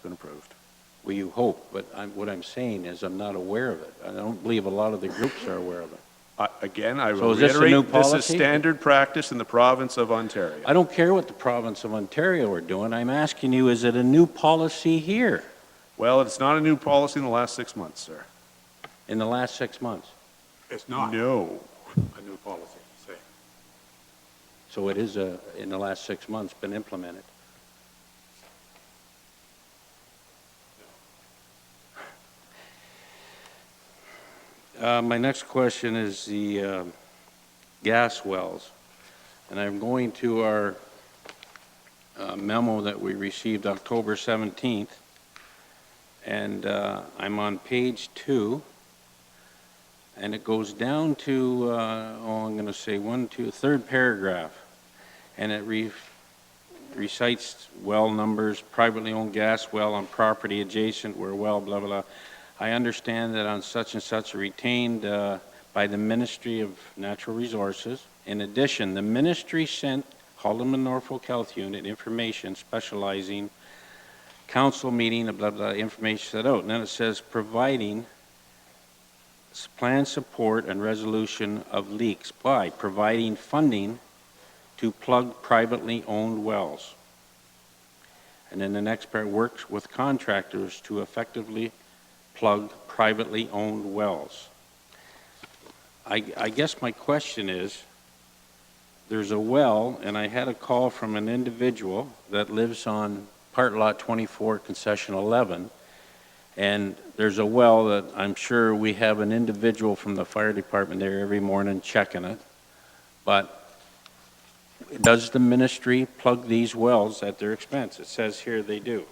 been approved. Well, you hope, but what I'm saying is I'm not aware of it. I don't believe a lot of the groups are aware of it. Again, I So will is this a new reiterate, this is policy? standard practice in the province of Ontario. I don't care what the province of Ontario are doing. I'm asking you, is it a new policy here Well, it's not a new policy in the last 6 months, sir. in the last 6 months? It's not No. a new policy, say. So it is in the last 6 months been implemented. My next question is the gas wells. And I'm going to our memo that we received October 17th. And I'm on page 2. And it goes down to, I'm going to say third paragraph. And it recites well numbers, privately owned gas well on property adjacent where well, blah, blah, blah. I understand that on such and such retained by the Ministry of Natural Resources. In addition, the ministry sent Haldeman Norfolk Health Unit information specializing council meeting, blah, blah, information set out. And then it says providing plan support and resolution of leaks by providing funding to plug privately owned wells. And then the next part, works with contractors to effectively plug privately owned wells. I guess my question is, there's a well, and I had a call from an individual that lives on part lot 24, concession 11, and there's a well that I'm sure we have an individual from the fire department there every morning checking it, but does the ministry plug these wells at their expense? It says here they do.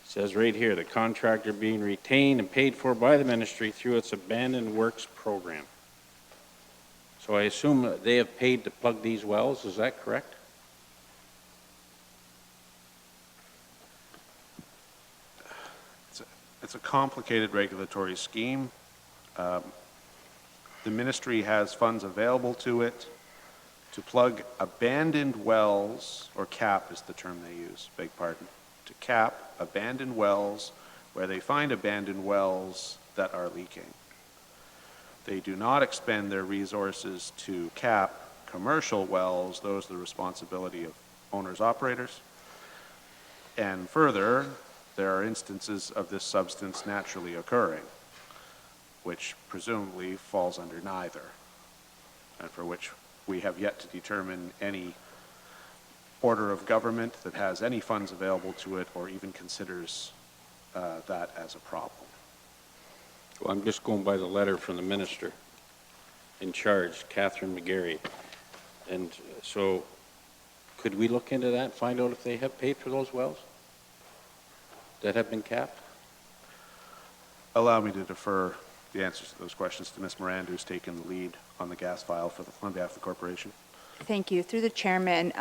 It says right here, the contractor being retained and paid for by the ministry through its abandoned works program. So I assume that they have paid to plug these wells, is that correct? It's a complicated regulatory scheme. The ministry has funds available to it to plug abandoned wells, or cap is the term they use, beg pardon, to cap abandoned wells where they find abandoned wells that are leaking. They do not expend their resources to cap commercial wells. Those are the responsibility of owners, operators. And further, there are instances of this substance naturally occurring, which presumably falls under neither, and for which we have yet to determine any order of government that has any funds available to it or even considers that as a problem. Well, I'm just going by the letter from the minister in charge, Catherine McGarry. And so could we look into that, find out if they have paid for those wells that have been capped? Allow me to defer the answers to those questions to Ms. Miranda, who's taken the lead on the gas file on behalf of the corporation. Thank you. Through the chairman,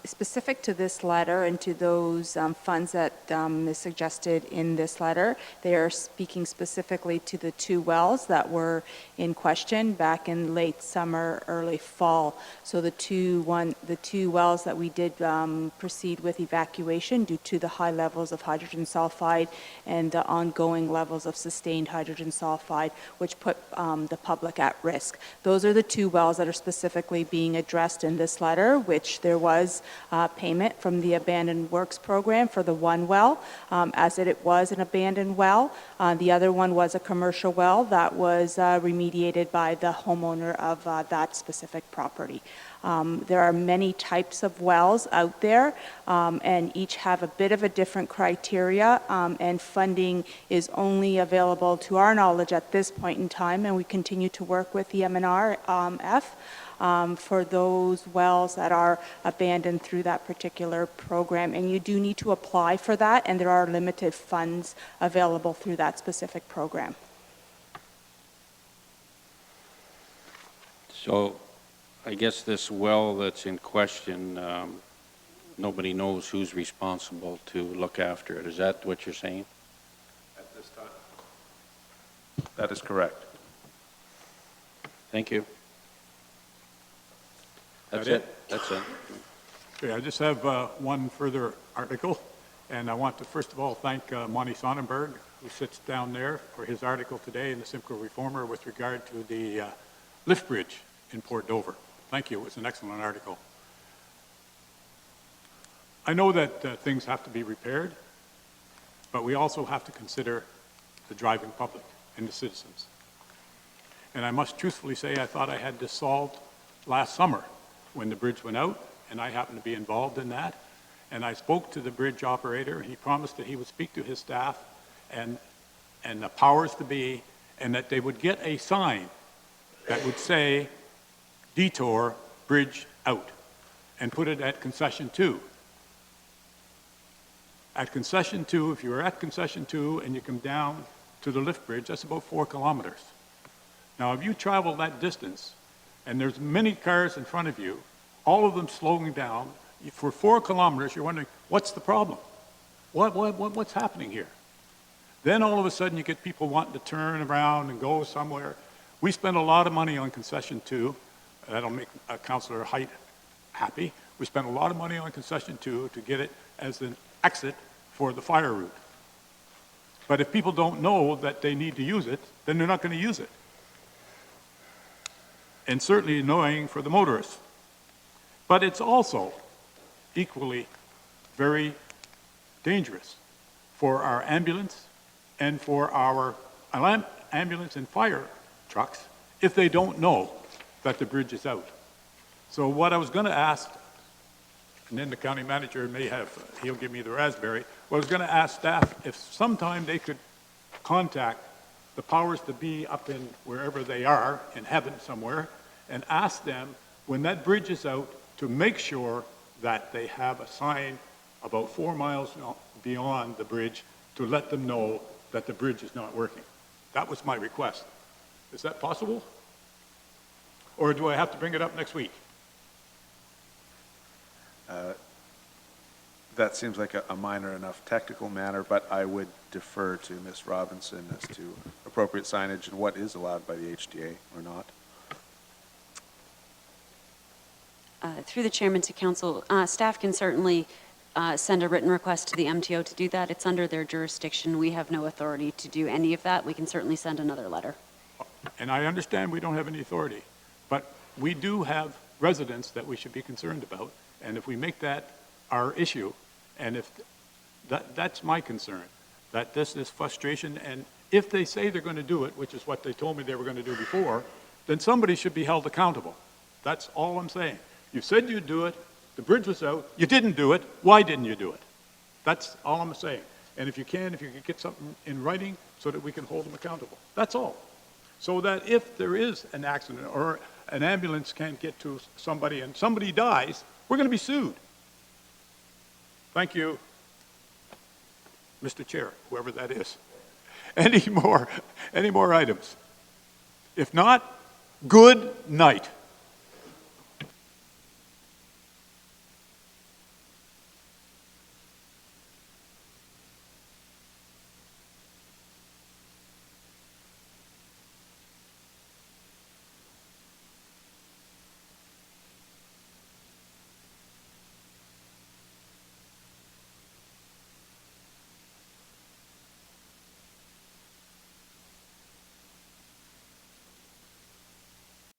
specific to this letter and to those funds that is suggested in this letter, they are speaking specifically to the 2 wells that were in question back in late summer, early fall. So the two wells that we did proceed with evacuation due to the high levels of hydrogen sulfide and the ongoing levels of sustained hydrogen sulfide, which put the public at risk. Those are the 2 wells that are specifically being addressed in this letter, which there was payment from the abandoned works program for the 1 well, as it was an abandoned well. The other one was a commercial well that was remediated by the homeowner of that specific property. There are many types of wells out there, and each have a bit of a different criteria, and funding is only available to our knowledge at this point in time, and we continue to work with the MNRF for those wells that are abandoned through that particular program. And you do need to apply for that, and there are limited funds available through that specific program. So I guess this well that's in question, nobody knows who's responsible to look after it. Is that what you're saying? At this time? That is correct. Thank you. That's That it. That's it. Okay, I just have one further article. And I want to first of all thank Monty Sonnenberg, who sits down there, for his article today in the Simcoe Reformer with regard to the lift bridge in Port Dover. Thank you. It was an excellent article. I know that things have to be repaired, but we also have to consider the driving public and the citizens. And I must truthfully say I thought I had this solved last summer when the bridge went out, and I happened to be involved in that. And I spoke to the bridge operator, and he promised that he would speak to his staff and the powers to be, and that they would get a sign that would say, detour, bridge out, and put it at concession 2. At concession 2, if you're at concession 2 and you come down to the lift bridge, that's about 4 kilometers. Now, if you travel that distance, and there's many cars in front of you, all of them slowing down, for 4 kilometers, you're wondering, what's the problem? What's happening here? Then all of a sudden you get people wanting to turn around and go somewhere. We spend a lot of money on concession 2. That'll make Councillor Height happy. We spent a lot of money on concession 2 to get it as an exit for the fire route. But if people don't know that they need to use it, then they're not going to use it. And certainly annoying for the motorists. But it's also equally very dangerous for our ambulance and for our ambulance and fire trucks if they don't know that the bridge is out. So what I was going to ask, and then the county manager he'll give me the raspberry, I was going to ask staff if sometime they could contact the powers to be up in wherever they are, in heaven somewhere, and ask them when that bridge is out to make sure that they have a sign about 4 miles beyond the bridge to let them know that the bridge is not working. That was my request. Is that possible? Or do I have to bring it up next week? That seems like a minor enough technical matter, but I would defer to Ms. Robinson as to appropriate signage and what is allowed by the HDA or not. Through the chairman to council, staff can certainly send a written request to the MTO to do that. It's under their jurisdiction. We have no authority to do any of that. We can certainly send another letter. And I understand we don't have any authority, but we do have residents that we should be concerned about. And if we make that our issue, and if that's my concern, that this is frustration, and if they say they're going to do it, which is what they told me they were going to do before, then somebody should be held accountable. That's all I'm saying. You said you'd do it, the bridge was out, you didn't do it, why didn't you do it? That's all I'm saying. And if you could get something in writing so that we can hold them accountable. That's all. So that if there is an accident or an ambulance can't get to somebody and somebody dies, we're going to be sued. Thank you, Mr. Chair, whoever that is. Any more items? If not, good night.